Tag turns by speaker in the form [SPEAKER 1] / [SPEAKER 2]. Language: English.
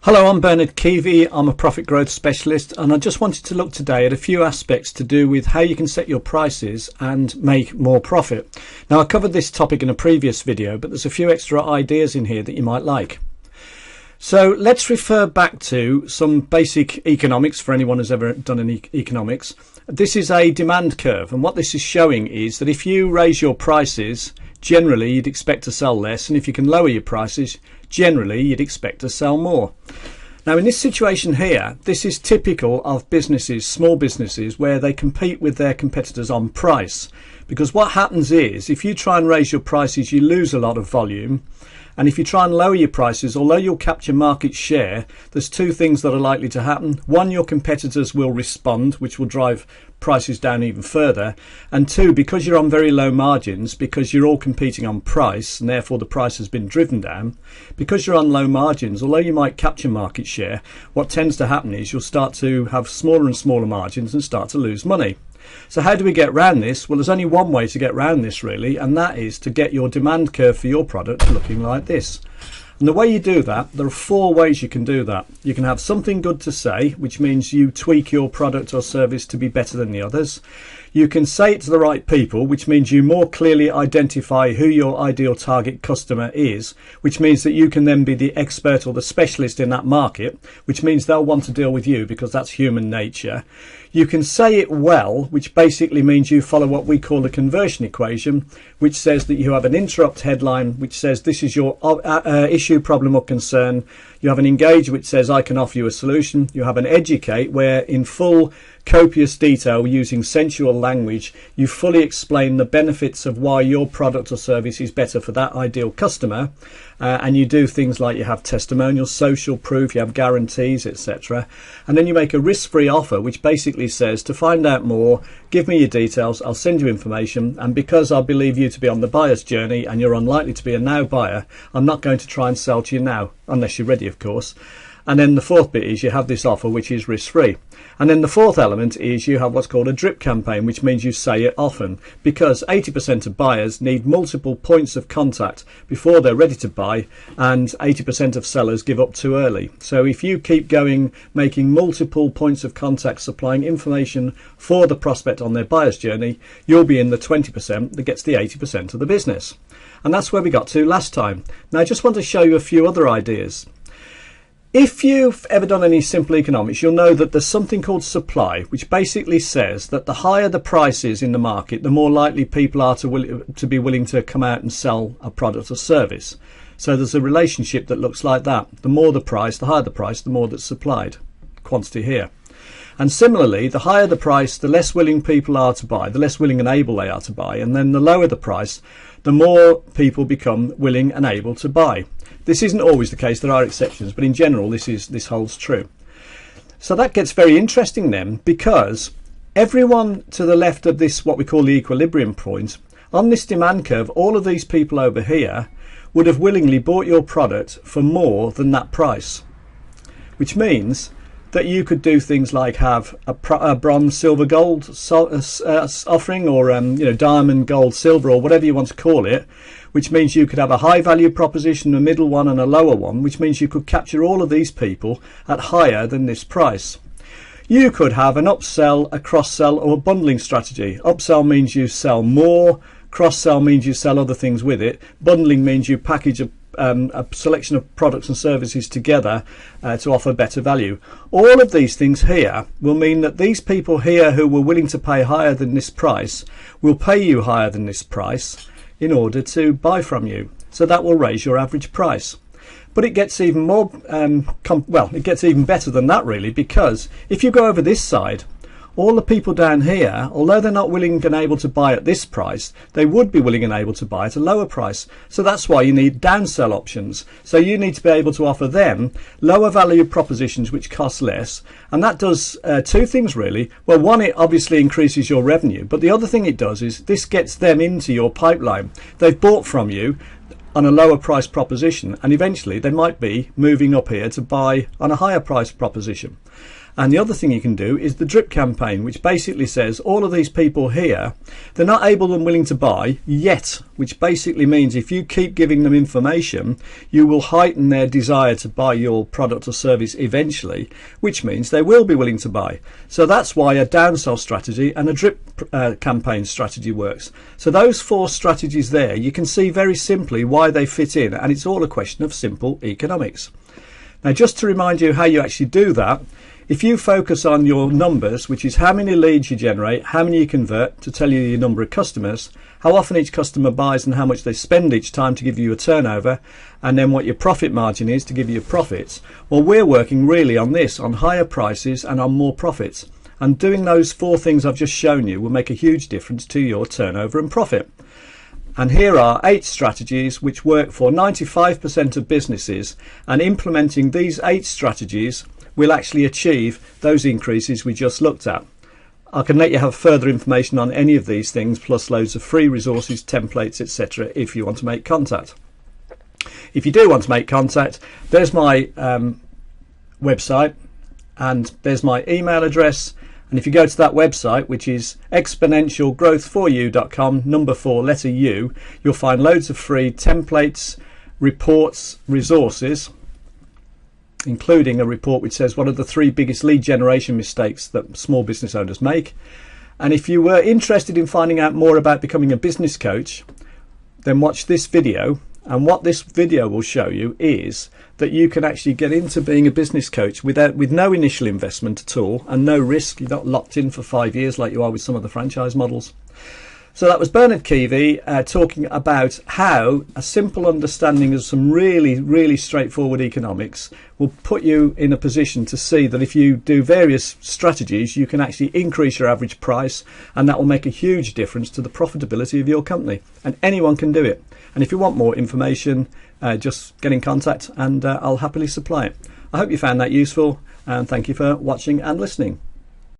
[SPEAKER 1] Hello, I'm Bernard Keavy. I'm a profit growth specialist, and I just wanted to look today at a few aspects to do with how you can set your prices and make more profit. Now, I covered this topic in a previous video, but there's a few extra ideas in here that you might like. So let's refer back to some basic economics for anyone who's ever done any economics. This is a demand curve, and what this is showing is that if you raise your prices, generally you'd expect to sell less, and if you can lower your prices, generally you'd expect to sell more. Now, in this situation here, this is typical of businesses, small businesses, where they compete with their competitors on price. Because what happens is, if you try and raise your prices, you lose a lot of volume. And if you try and lower your prices, although you'll capture market share, there's two things that are likely to happen. One, your competitors will respond, which will drive prices down even further. And two, because you're on very low margins, because you're all competing on price, and therefore the price has been driven down, because you're on low margins, although you might capture market share, what tends to happen is you'll start to have smaller and smaller margins and start to lose money. So how do we get around this? Well, there's only one way to get around this really, and that is to get your demand curve for your product looking like this. And the way you do that, there are four ways you can do that. You can have something good to say, which means you tweak your product or service to be better than the others. You can say it to the right people, which means you more clearly identify who your ideal target customer is, which means that you can then be the expert or the specialist in that market, which means they'll want to deal with you because that's human nature. You can say it well, which basically means you follow what we call the conversion equation, which says that you have an interrupt headline, which says this is your issue, problem or concern. You have an engage, which says I can offer you a solution. You have an educate, where in full copious detail using sensual language you fully explain the benefits of why your product or service is better for that ideal customer, and you do things like you have testimonials, social proof, you have guarantees, etc. And then you make a risk-free offer, which basically says, to find out more, give me your details, I'll send you information, and because I believe you to be on the buyer's journey and you're unlikely to be a now buyer, I'm not going to try and sell to you now, unless you're ready, of course. And then the fourth bit is you have this offer which is risk-free. And then the fourth element is you have what's called a drip campaign, which means you say it often, because 80% of buyers need multiple points of contact before they're ready to buy, and 80% of sellers give up too early. So if you keep going, making multiple points of contact, supplying information for the prospect on their buyer's journey, you'll be in the 20% that gets the 80% of the business. And that's where we got to last time. Now I just want to show you a few other ideas. If you've ever done any simple economics, you'll know that there's something called supply, which basically says that the higher the price is in the market, the more likely people are to be willing to come out and sell a product or service. So there's a relationship that looks like that. The more the price, the higher the price, the more that's supplied. Quantity here. And similarly, the higher the price, the less willing people are to buy, the less willing and able they are to buy. And then the lower the price, the more people become willing and able to buy. This isn't always the case, there are exceptions, but in general this holds true. So that gets very interesting then, because everyone to the left of this, what we call the equilibrium point, on this demand curve, all of these people over here would have willingly bought your product for more than that price, which means that you could do things like have a bronze, silver, gold offering, or diamond, gold, silver, or whatever you want to call it, which means you could have a high value proposition, a middle one and a lower one, which means you could capture all of these people at higher than this price. You could have an upsell, a cross-sell, or a bundling strategy. Upsell means you sell more, cross-sell means you sell other things with it, bundling means you package a selection of products and services together to offer better value. All of these things here will mean that these people here who were willing to pay higher than this price will pay you higher than this price in order to buy from you. So that will raise your average price. But it gets even more, it gets even better than that really, because if you go over this side, all the people down here, although they're not willing and able to buy at this price, they would be willing and able to buy at a lower price. So that's why you need downsell options. So you need to be able to offer them lower value propositions which cost less. And that does two things really. Well, one, it obviously increases your revenue. But the other thing it does is this gets them into your pipeline. They've bought from you on a lower price proposition, and eventually they might be moving up here to buy on a higher price proposition. And the other thing you can do is the drip campaign, which basically says all of these people here, they're not able and willing to buy yet, which basically means if you keep giving them information, you will heighten their desire to buy your product or service eventually, which means they will be willing to buy. So that's why a downsell strategy and a drip campaign strategy works. So those 4 strategies there, you can see very simply why they fit in, and it's all a question of simple economics. Now, just to remind you how you actually do that, if you focus on your numbers, which is how many leads you generate, how many you convert to tell you your number of customers, how often each customer buys and how much they spend each time to give you a turnover, and then what your profit margin is to give you profits, well, we're working really on this, on higher prices and on more profits. And doing those 4 things I've just shown you will make a huge difference to your turnover and profit. And here are 8 strategies which work for 95% of businesses, and implementing these 8 strategies will actually achieve those increases we just looked at. I can let you have further information on any of these things, plus loads of free resources, templates, etc. if you want to make contact. If you do want to make contact, there's my website and there's my email address. And if you go to that website, which is exponentialgrowth4u.com, number 4, letter U, you'll find loads of free templates, reports, resources, including a report which says what are the 3 biggest lead generation mistakes that small business owners make. And if you were interested in finding out more about becoming a business coach, then watch this video. And what this video will show you is that you can actually get into being a business coach with no initial investment at all and no risk. You're not locked in for 5 years like you are with some of the franchise models. So that was Bernard Keavy talking about how a simple understanding of some really, really straightforward economics will put you in a position to see that if you do various strategies, you can actually increase your average price, and that will make a huge difference to the profitability of your company. And anyone can do it. And if you want more information, just get in contact and I'll happily supply it. I hope you found that useful, and thank you for watching and listening.